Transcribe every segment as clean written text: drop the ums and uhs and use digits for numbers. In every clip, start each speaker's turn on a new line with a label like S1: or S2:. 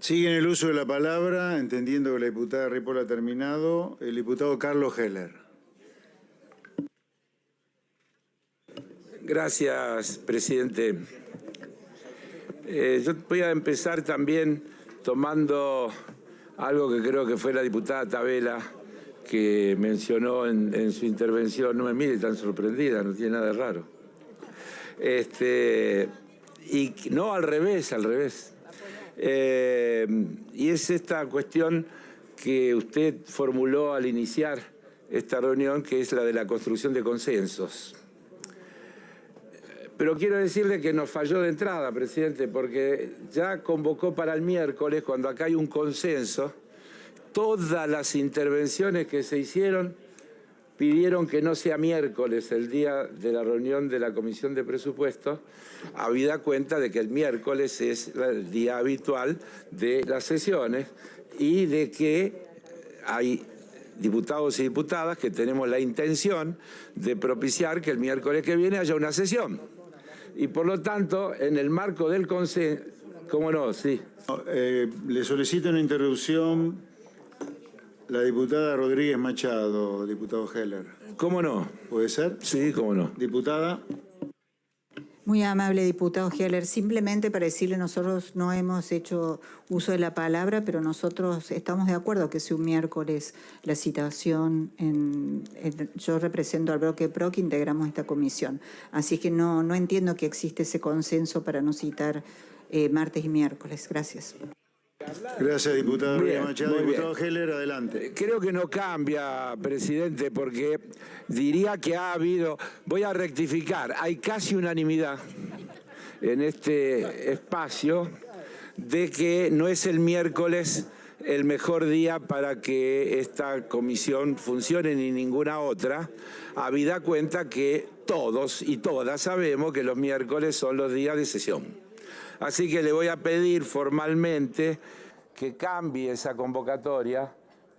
S1: Sigue en el uso de la palabra, entendiendo que la diputada Ripoll ha terminado, el diputado Carlos Heller.
S2: Gracias, presidente. Yo voy a empezar también tomando algo que creo que fue la diputada Tabela, que mencionó en su intervención. No me mire tan sorprendida, no tiene nada de raro. Y no, al revés. Y es esta cuestión que usted formuló al iniciar esta reunión, que es la de la construcción de consensos. Pero quiero decirle que nos falló de entrada, presidente, porque ya convocó para el miércoles, cuando acá hay un consenso, todas las intervenciones que se hicieron pidieron que no sea miércoles el día de la reunión de la Comisión de Presupuestos, habida cuenta de que el miércoles es el día habitual de las sesiones y de que hay diputados y diputadas que tenemos la intención de propiciar que el miércoles que viene haya una sesión. Y por lo tanto, en el marco del consenso... ¿Cómo no? Sí.
S1: Le solicito una interrupción la diputada Rodríguez Machado, diputado Heller.
S2: ¿Cómo no?
S1: ¿Puede ser?
S2: Sí, cómo no.
S1: Diputada.
S3: Muy amable, diputado Heller. Simplemente para decirle, nosotros no hemos hecho uso de la palabra, pero nosotros estamos de acuerdo que sea un miércoles la citación. Yo represento al bloque PRO que integramos esta comisión. Así que no entiendo que existe ese consenso para no citar martes y miércoles. Gracias.
S1: Gracias, diputado Rodríguez Machado. Diputado Heller, adelante.
S2: Creo que no cambia, presidente, porque diría que ha habido... Voy a rectificar, hay casi unanimidad en este espacio de que no es el miércoles el mejor día para que esta comisión funcione ni ninguna otra, habida cuenta que todos y todas sabemos que los miércoles son los días de sesión. Así que le voy a pedir formalmente que cambie esa convocatoria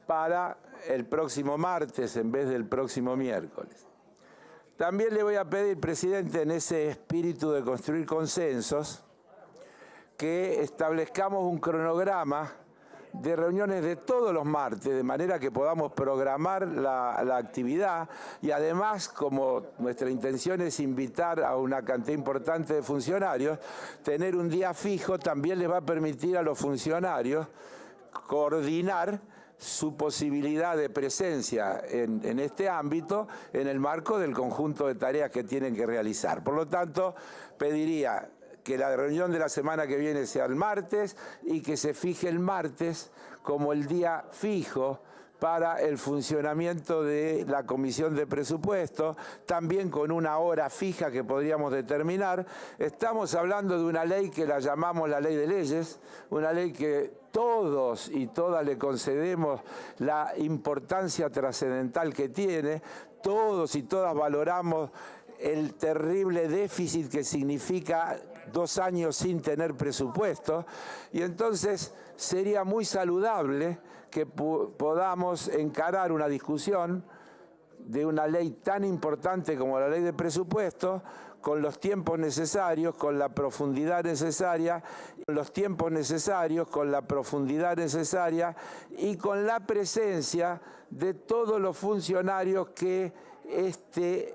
S2: para el próximo martes en vez del próximo miércoles. También le voy a pedir, presidente, en ese espíritu de construir consensos, que establezcamos un cronograma de reuniones de todos los martes, de manera que podamos programar la actividad y además, como nuestra intención es invitar a una cantidad importante de funcionarios, tener un día fijo también les va a permitir a los funcionarios coordinar su posibilidad de presencia en este ámbito en el marco del conjunto de tareas que tienen que realizar. Por lo tanto, pediría que la reunión de la semana que viene sea el martes y que se fije el martes como el día fijo para el funcionamiento de la Comisión de Presupuestos, también con una hora fija que podríamos determinar. Estamos hablando de una ley que la llamamos la Ley de Leyes, una ley que todos y todas le concedemos la importancia trascendental que tiene, todos y todas valoramos el terrible déficit que significa 2 años sin tener presupuesto, y entonces sería muy saludable que podamos encarar una discusión de una ley tan importante como la ley de presupuesto con los tiempos necesarios, con la profundidad necesaria, y con la presencia de todos los funcionarios que este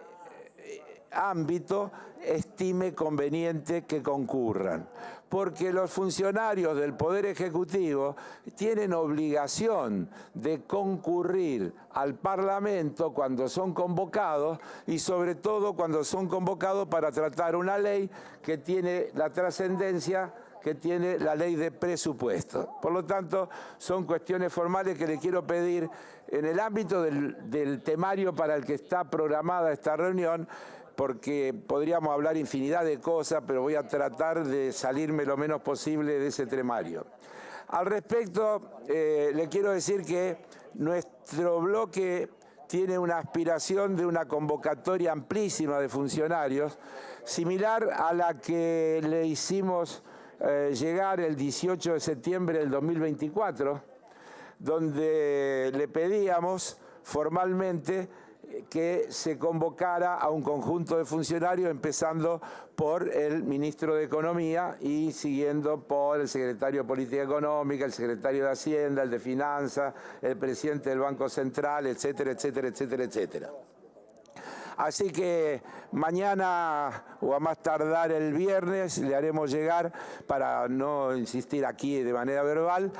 S2: ámbito estime conveniente que concurran, porque los funcionarios del Poder Ejecutivo tienen obligación de concurrir al Parlamento cuando son convocados y sobre todo cuando son convocados para tratar una ley que tiene la trascendencia que tiene la ley de presupuesto. Por lo tanto, son cuestiones formales que le quiero pedir en el ámbito del temario para el que está programada esta reunión, porque podríamos hablar infinidad de cosas, pero voy a tratar de salirme lo menos posible de ese temario. Al respecto, le quiero decir que nuestro bloque tiene una aspiración de una convocatoria amplísima de funcionarios, similar a la que le hicimos llegar el 18 de septiembre del 2024, donde le pedíamos formalmente que se convocara a un conjunto de funcionarios, empezando por el ministro de Economía y siguiendo por el secretario de Política Económica, el secretario de Hacienda, el de Finanzas, el presidente del Banco Central, etcétera, etcétera, etcétera, etcétera. Así que mañana o a más tardar el viernes le haremos llegar, para no insistir aquí de manera verbal,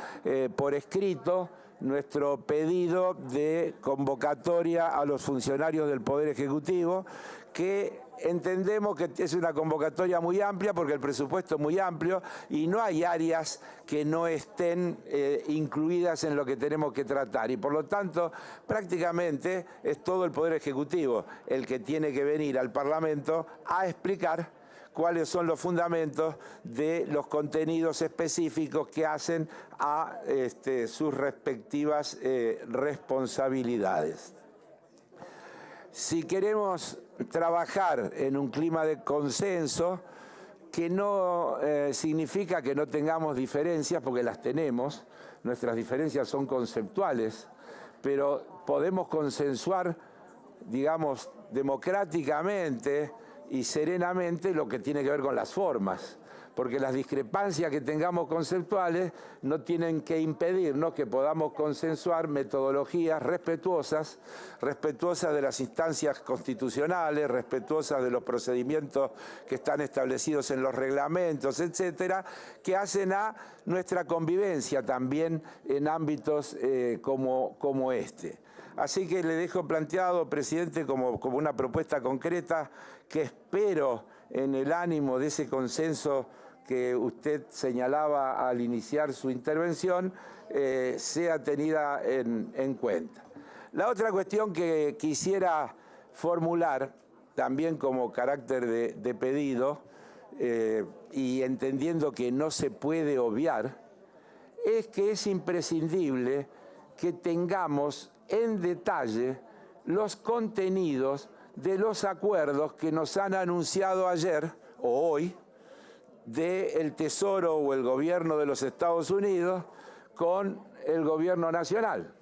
S2: por escrito, nuestro pedido de convocatoria a los funcionarios del Poder Ejecutivo, que entendemos que es una convocatoria muy amplia porque el presupuesto es muy amplio y no hay áreas que no estén incluidas en lo que tenemos que tratar. Y por lo tanto, prácticamente es todo el Poder Ejecutivo el que tiene que venir al Parlamento a explicar cuáles son los fundamentos de los contenidos específicos que hacen a sus respectivas responsabilidades. Si queremos trabajar en un clima de consenso, que no significa que no tengamos diferencias, porque las tenemos, nuestras diferencias son conceptuales, pero podemos consensuar, digamos, democráticamente y serenamente lo que tiene que ver con las formas, porque las discrepancias que tengamos conceptuales no tienen que impedirnos que podamos consensuar metodologías respetuosas de las instancias constitucionales, respetuosas de los procedimientos que están establecidos en los reglamentos, etcétera, que hacen a nuestra convivencia también en ámbitos como este. Así que le dejo planteado, presidente, como una propuesta concreta que espero en el ánimo de ese consenso que usted señalaba al iniciar su intervención, sea tenida en cuenta. La otra cuestión que quisiera formular, también como carácter de pedido, y entendiendo que no se puede obviar, es que es imprescindible que tengamos en detalle los contenidos de los acuerdos que nos han anunciado ayer o hoy del Tesoro o el gobierno de los Estados Unidos con el gobierno nacional.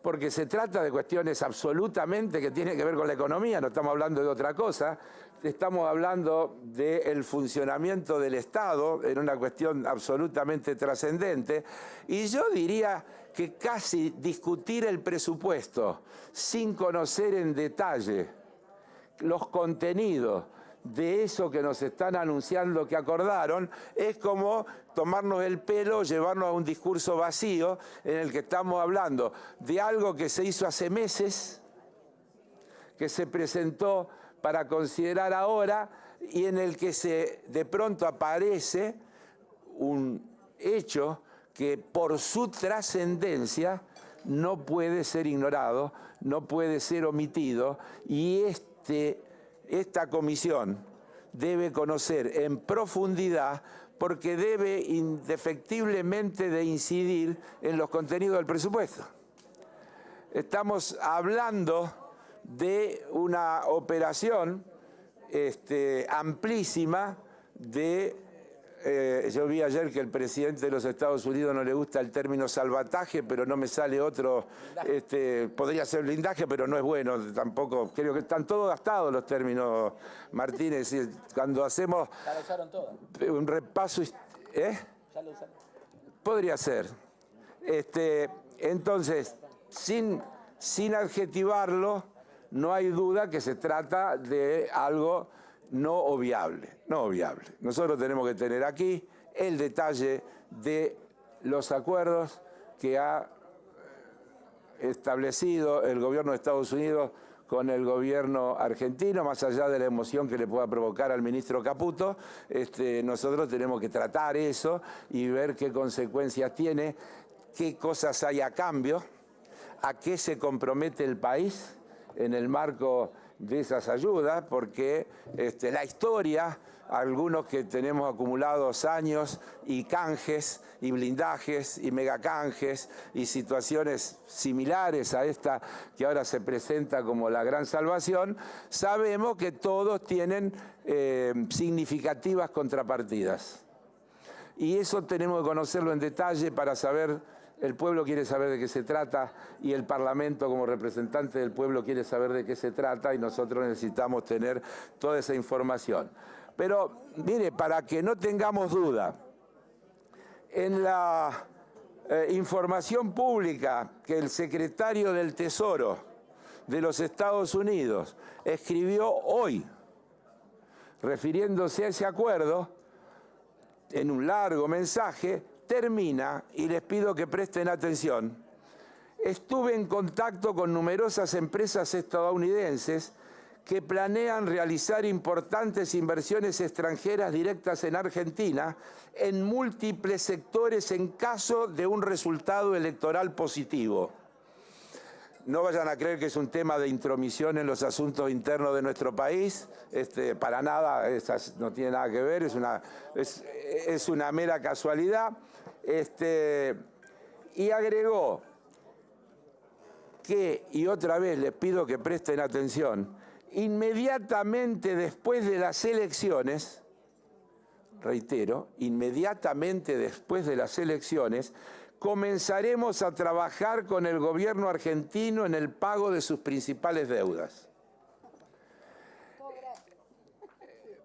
S2: Porque se trata de cuestiones absolutamente que tienen que ver con la economía, no estamos hablando de otra cosa, estamos hablando del funcionamiento del Estado en una cuestión absolutamente trascendente. Y yo diría que casi discutir el presupuesto sin conocer en detalle los contenidos de eso que nos están anunciando que acordaron, es como tomarnos el pelo, llevarnos a un discurso vacío en el que estamos hablando de algo que se hizo hace meses, que se presentó para considerar ahora y en el que de pronto aparece un hecho que por su trascendencia no puede ser ignorado, no puede ser omitido, y esta comisión debe conocer en profundidad, porque debe indefectiblemente de incidir en los contenidos del presupuesto. Estamos hablando de una operación amplísima yo vi ayer que el presidente de los Estados Unidos no le gusta el término salvataje, pero no me sale otro, podría ser blindaje, pero no es bueno tampoco. Creo que están todos gastados los términos, Martínez. Cuando hacemos un repaso...
S4: Ya lo usaron.
S2: Podría ser. Entonces, sin adjetivarlo, no hay duda que se trata de algo no obviable. Nosotros tenemos que tener aquí el detalle de los acuerdos que ha establecido el gobierno de Estados Unidos con el gobierno argentino, más allá de la emoción que le pueda provocar al ministro Caputo. Nosotros tenemos que tratar eso y ver qué consecuencias tiene, qué cosas hay a cambio, a qué se compromete el país en el marco de esas ayudas, porque la historia, algunos que tenemos acumulados años y canjes y blindajes y megacanjes y situaciones similares a esta que ahora se presenta como la gran salvación, sabemos que todos tienen significativas contrapartidas. Y eso tenemos que conocerlo en detalle para saber el pueblo quiere saber de qué se trata y el Parlamento como representante del pueblo quiere saber de qué se trata y nosotros necesitamos tener toda esa información. Pero, mire, para que no tengamos duda, en la información pública que el secretario del Tesoro de los Estados Unidos escribió hoy, refiriéndose a ese acuerdo, en un largo mensaje, termina, y les pido que presten atención, estuve en contacto con numerosas empresas estadounidenses que planean realizar importantes inversiones extranjeras directas en Argentina en múltiples sectores en caso de un resultado electoral positivo. No vayan a creer que es un tema de intromisión en los asuntos internos de nuestro país, para nada, no tiene nada que ver, es una mera casualidad. Y agregó que, y otra vez les pido que presten atención, inmediatamente después de las elecciones, reitero, inmediatamente después de las elecciones, comenzaremos a trabajar con el gobierno argentino en el pago de sus principales deudas.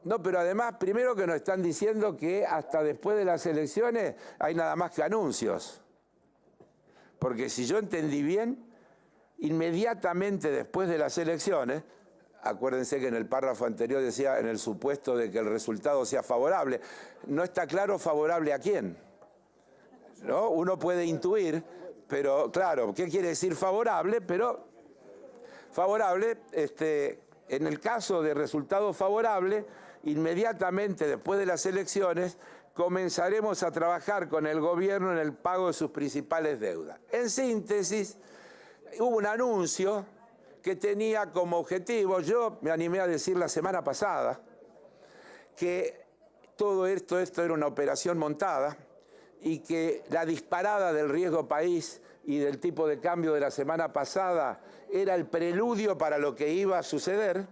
S2: No, pero además, primero que nos están diciendo que hasta después de las elecciones hay nada más que anuncios. Porque si yo entendí bien, inmediatamente después de las elecciones, acuérdense que en el párrafo anterior decía en el supuesto de que el resultado sea favorable, no está claro favorable a quién, ¿no? Uno puede intuir, pero claro, ¿qué quiere decir favorable? Pero favorable, en el caso de resultado favorable, inmediatamente después de las elecciones, comenzaremos a trabajar con el gobierno en el pago de sus principales deudas. En síntesis, hubo un anuncio que tenía como objetivo, yo me animé a decir la semana pasada, que todo esto era una operación montada y que la disparada del riesgo país y del tipo de cambio de la semana pasada era el preludio para lo que iba a suceder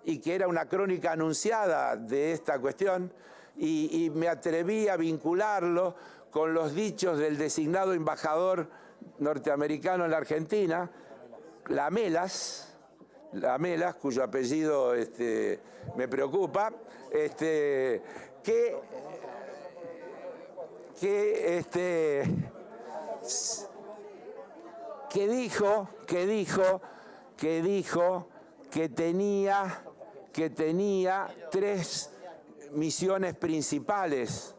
S2: y que era una crónica anunciada de esta cuestión y me atreví a vincularlo con los dichos del designado embajador norteamericano en la Argentina, Lamelas, cuyo apellido me preocupa, que dijo que tenía 3 misiones principales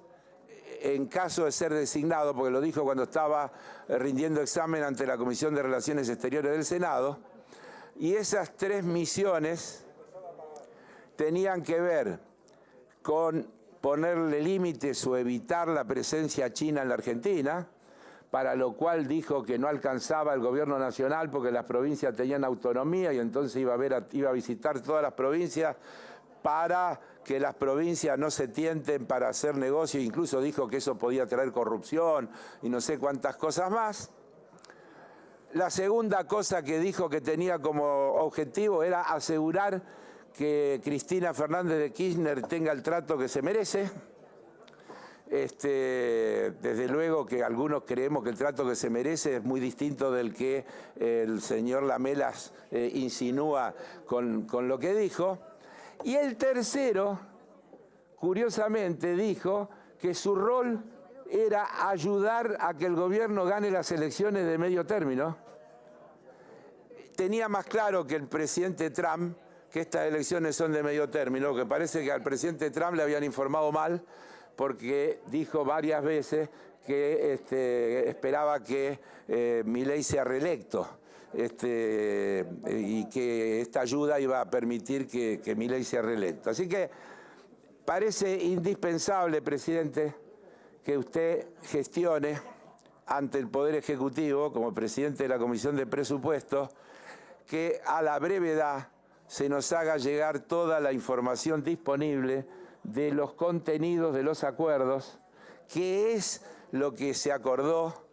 S2: en caso de ser designado, porque lo dijo cuando estaba rindiendo examen ante la Comisión de Relaciones Exteriores del Senado, y esas 3 misiones tenían que ver con ponerle límites o evitar la presencia china en la Argentina, para lo cual dijo que no alcanzaba el gobierno nacional porque las provincias tenían autonomía y entonces iba a visitar todas las provincias para que las provincias no se tienten para hacer negocio, incluso dijo que eso podía traer corrupción y no sé cuántas cosas más. La segunda cosa que dijo que tenía como objetivo era asegurar que Cristina Fernández de Kirchner tenga el trato que se merece. Desde luego que algunos creemos que el trato que se merece es muy distinto del que el señor Lamelas insinúa con lo que dijo. Y el tercero, curiosamente, dijo que su rol era ayudar a que el gobierno gane las elecciones de medio término. Tenía más claro que el presidente Trump que estas elecciones son de medio término, que parece que al presidente Trump le habían informado mal, porque dijo varias veces que esperaba que Milei sea reelecto. Y que esta ayuda iba a permitir que Milei sea reelecto. Así que parece indispensable, presidente, que usted gestione ante el Poder Ejecutivo, como presidente de la Comisión de Presupuestos, que a la brevedad se nos haga llegar toda la información disponible de los contenidos de los acuerdos, qué es lo que se acordó,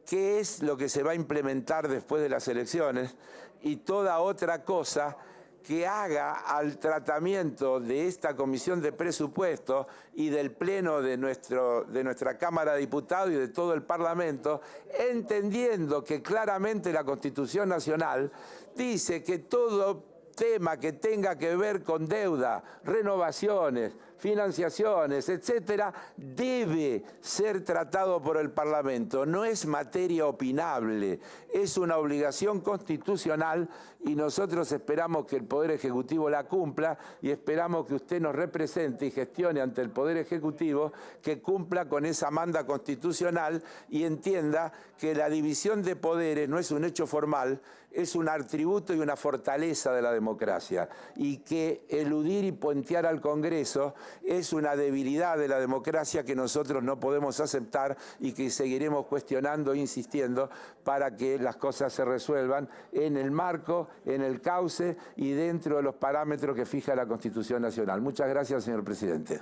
S2: qué es lo que se va a implementar después de las elecciones y toda otra cosa que haga al tratamiento de esta Comisión de Presupuestos y del Pleno de nuestra Cámara de Diputados y de todo el Parlamento, entendiendo que claramente la Constitución Nacional dice que todo tema que tenga que ver con deuda, renovaciones, financiaciones, etcétera, debe ser tratado por el Parlamento. No es materia opinable, es una obligación constitucional y nosotros esperamos que el Poder Ejecutivo la cumpla y esperamos que usted nos represente y gestione ante el Poder Ejecutivo que cumpla con esa manda constitucional y entienda que la división de poderes no es un hecho formal, es un atributo y una fortaleza de la democracia y que eludir y puentear al Congreso es una debilidad de la democracia que nosotros no podemos aceptar y que seguiremos cuestionando e insistiendo para que las cosas se resuelvan en el marco, en el cauce y dentro de los parámetros que fija la Constitución Nacional. Muchas gracias, señor presidente.